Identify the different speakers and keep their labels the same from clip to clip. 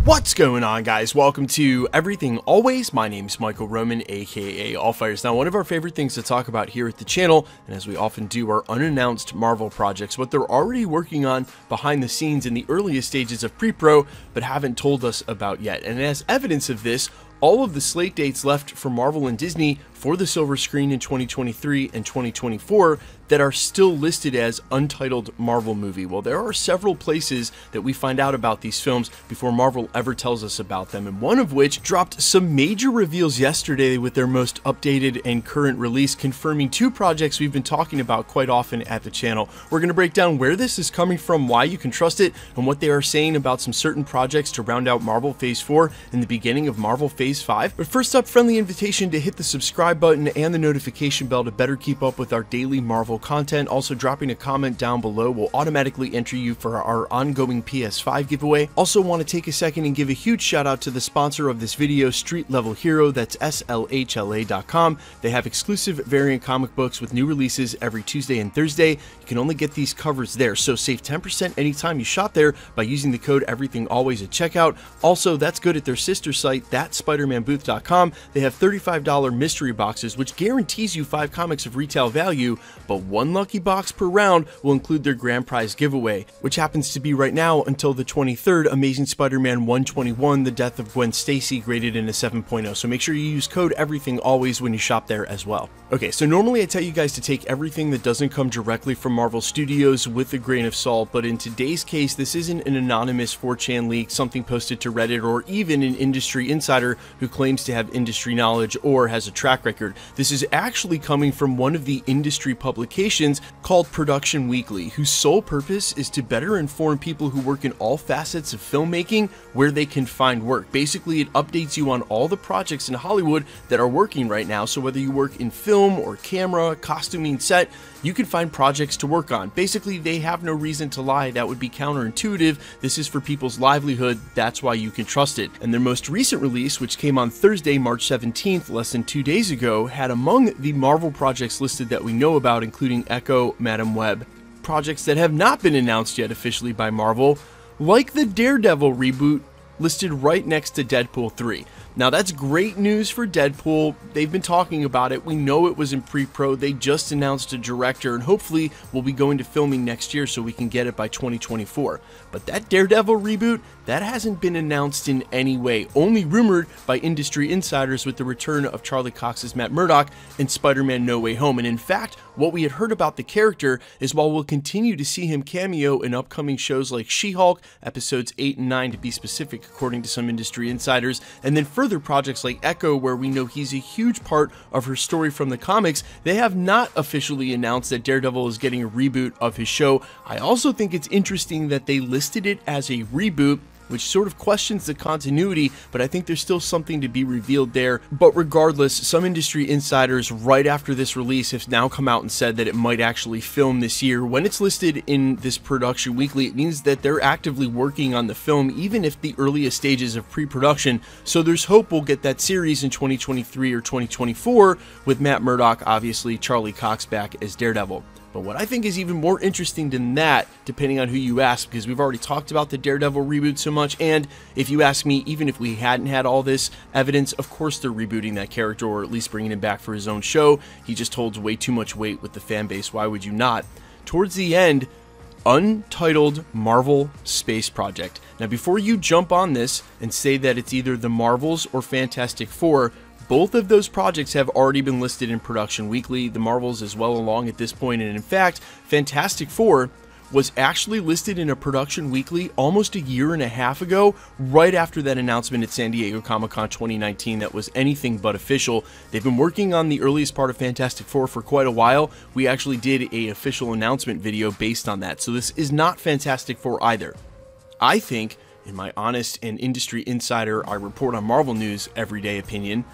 Speaker 1: What's going on, guys? Welcome to Everything Always. My name's Michael Roman, aka Allfires. Now, one of our favorite things to talk about here at the channel, and as we often do, are unannounced Marvel projects, what they're already working on behind the scenes in the earliest stages of pre-pro, but haven't told us about yet. And as evidence of this, all of the slate dates left for Marvel and Disney for the silver screen in 2023 and 2024 that are still listed as untitled Marvel movie. Well, there are several places that we find out about these films before Marvel ever tells us about them, and one of which dropped some major reveals yesterday with their most updated and current release, confirming two projects we've been talking about quite often at the channel. We're going to break down where this is coming from, why you can trust it, and what they are saying about some certain projects to round out Marvel Phase 4 and the beginning of Marvel Phase 5. But first up, friendly invitation to hit the subscribe button and the notification bell to better keep up with our daily Marvel content. Also, dropping a comment down below will automatically enter you for our ongoing PS5 giveaway. Also want to take a second and give a huge shout out to the sponsor of this video, Street Level Hero. That's slhla.com. They have exclusive variant comic books with new releases every Tuesday and Thursday. You can only get these covers there, so save 10% anytime you shop there by using the code EverythingAlways at checkout. Also, that's good at their sister site, that's SpidermanBooth.com. They have $35 mystery boxes, which guarantees you 5 comics of retail value, but one lucky box per round will include their grand prize giveaway, which happens to be right now until the 23rd, Amazing Spider-Man 121, The Death of Gwen Stacy, graded in a 7.0. So make sure you use code EverythingAlways when you shop there as well. Okay, so normally I tell you guys to take everything that doesn't come directly from Marvel Studios with a grain of salt, but in today's case, this isn't an anonymous 4chan leak, something posted to Reddit, or even an industry insider who claims to have industry knowledge or has a track record. This is actually coming from one of the industry publications called Production Weekly, whose sole purpose is to better inform people who work in all facets of filmmaking where they can find work. Basically, it updates you on all the projects in Hollywood that are working right now, so whether you work in film or camera, costuming, set, you can find projects to work on. Basically, they have no reason to lie. That would be counterintuitive. This is for people's livelihood. That's why you can trust it. And their most recent release, which came on Thursday, March 17th, less than 2 days ago, had among the Marvel projects listed that we know about, including Echo, Madam Web, projects that have not been announced yet officially by Marvel, like the Daredevil reboot listed right next to Deadpool 3. Now, that's great news for Deadpool. They've been talking about it. We know it was in pre-pro. They just announced a director, and hopefully we'll be going to filming next year so we can get it by 2024. But that Daredevil reboot, that hasn't been announced in any way, only rumored by industry insiders with the return of Charlie Cox's Matt Murdock in Spider-Man No Way Home. And in fact, what we had heard about the character is while we'll continue to see him cameo in upcoming shows like She-Hulk, episodes 8 and 9 to be specific, according to some industry insiders, and then further projects like Echo, where we know he's a huge part of her story from the comics, they have not officially announced that Daredevil is getting a reboot of his show. I also think it's interesting that they listed it as a reboot, which sort of questions the continuity, but I think there's still something to be revealed there. But regardless, some industry insiders right after this release have now come out and said that it might actually film this year. When it's listed in this Production Weekly, it means that they're actively working on the film, even if the earliest stages of pre-production. So there's hope we'll get that series in 2023 or 2024, with Matt Murdock, obviously Charlie Cox back as Daredevil. But what I think is even more interesting than that, depending on who you ask, because we've already talked about the Daredevil reboot so much, and if you ask me, even if we hadn't had all this evidence, of course they're rebooting that character, or at least bringing him back for his own show. He just holds way too much weight with the fan base. Why would you not? Towards the end, untitled Marvel Space Project. Now, before you jump on this and say that it's either the Marvels or Fantastic Four, both of those projects have already been listed in Production Weekly. The Marvels is well along at this point, and in fact, Fantastic Four was actually listed in a Production Weekly almost a year and a half ago, right after that announcement at San Diego Comic-Con 2019 that was anything but official. They've been working on the earliest part of Fantastic Four for quite a while. We actually did an official announcement video based on that, so this is not Fantastic Four either. I think, in my honest and industry insider, I report on Marvel news every day opinion,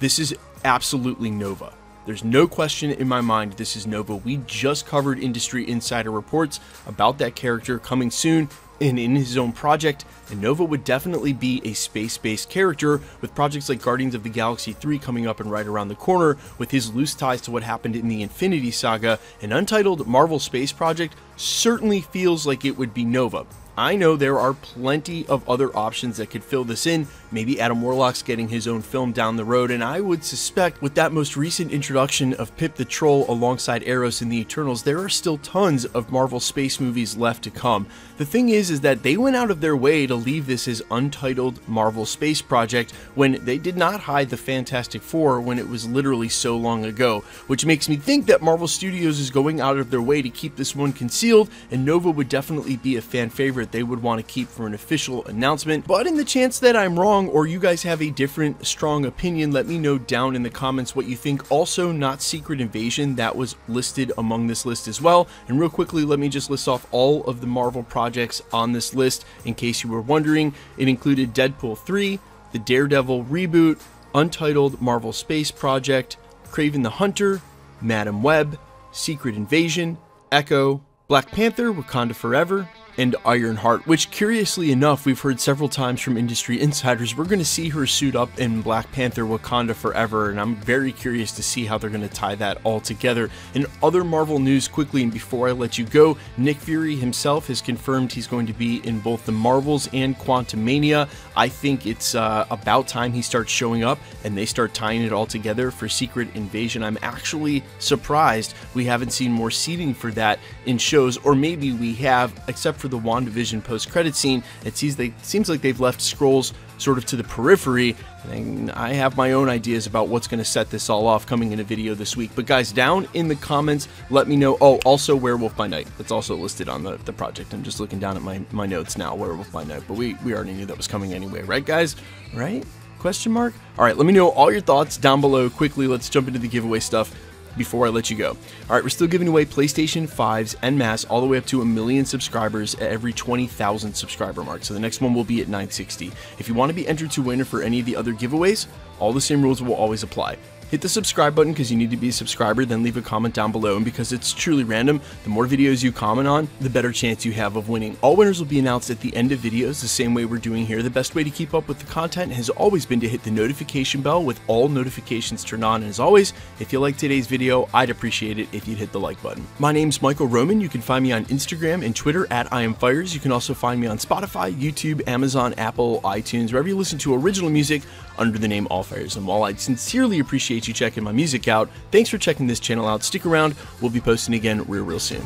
Speaker 1: this is absolutely Nova. There's no question in my mind this is Nova. We just covered industry insider reports about that character coming soon and in his own project, and Nova would definitely be a space-based character, with projects like Guardians of the Galaxy 3 coming up and right around the corner. With his loose ties to what happened in the Infinity Saga, an untitled Marvel Space Project certainly feels like it would be Nova. I know there are plenty of other options that could fill this in. Maybe Adam Warlock's getting his own film down the road, and I would suspect with that most recent introduction of Pip the Troll alongside Eros in the Eternals, there are still tons of Marvel space movies left to come. The thing is that they went out of their way to leave this as untitled Marvel Space Project when they did not hide the Fantastic Four when it was literally so long ago, which makes me think that Marvel Studios is going out of their way to keep this one concealed, and Nova would definitely be a fan favorite they would want to keep for an official announcement. But in the chance that I'm wrong, or you guys have a different strong opinion, let me know down in the comments what you think. Also, not Secret Invasion, that was listed among this list as well. And real quickly, let me just list off all of the Marvel projects on this list in case you were wondering. It included Deadpool 3, the Daredevil reboot, Untitled Marvel Space Project, Kraven the Hunter, Madam Web, Secret Invasion, Echo, Black Panther, Wakanda Forever, and Ironheart, which curiously enough, we've heard several times from industry insiders, we're going to see her suit up in Black Panther Wakanda Forever, and I'm very curious to see how they're going to tie that all together. In other Marvel news quickly, and before I let you go, Nick Fury himself has confirmed he's going to be in both the Marvels and Quantumania. I think it's about time he starts showing up and they start tying it all together for Secret Invasion. I'm actually surprised we haven't seen more seeding for that in shows, or maybe we have, except for the WandaVision post-credit scene. It seems like they've left scrolls sort of to the periphery, and I have my own ideas about what's going to set this all off coming in a video this week. But guys, down in the comments, let me know. Oh, also Werewolf by Night. That's also listed on the project. I'm just looking down at my notes now, Werewolf by Night, but we already knew that was coming anyway, right guys? Right? Question mark? All right, let me know all your thoughts down below. Quickly, let's jump into the giveaway stuff before I let you go. All right, we're still giving away PlayStation 5s en masse all the way up to 1 million subscribers at every 20,000 subscriber mark. So the next one will be at 960. If you want to be entered to win for any of the other giveaways, all the same rules will always apply. Hit the subscribe button because you need to be a subscriber, then leave a comment down below, and because it's truly random, the more videos you comment on, the better chance you have of winning. All winners will be announced at the end of videos, the same way we're doing here. The best way to keep up with the content has always been to hit the notification bell with all notifications turned on, and as always, if you like today's video, I'd appreciate it if you'd hit the like button. My name's Michael Roman. You can find me on Instagram and Twitter at IamFires. You can also find me on Spotify, YouTube, Amazon, Apple, iTunes, wherever you listen to original music under the name Allfires. And while I'd sincerely appreciate you checking my music out, thanks for checking this channel out. Stick around, we'll be posting again real soon.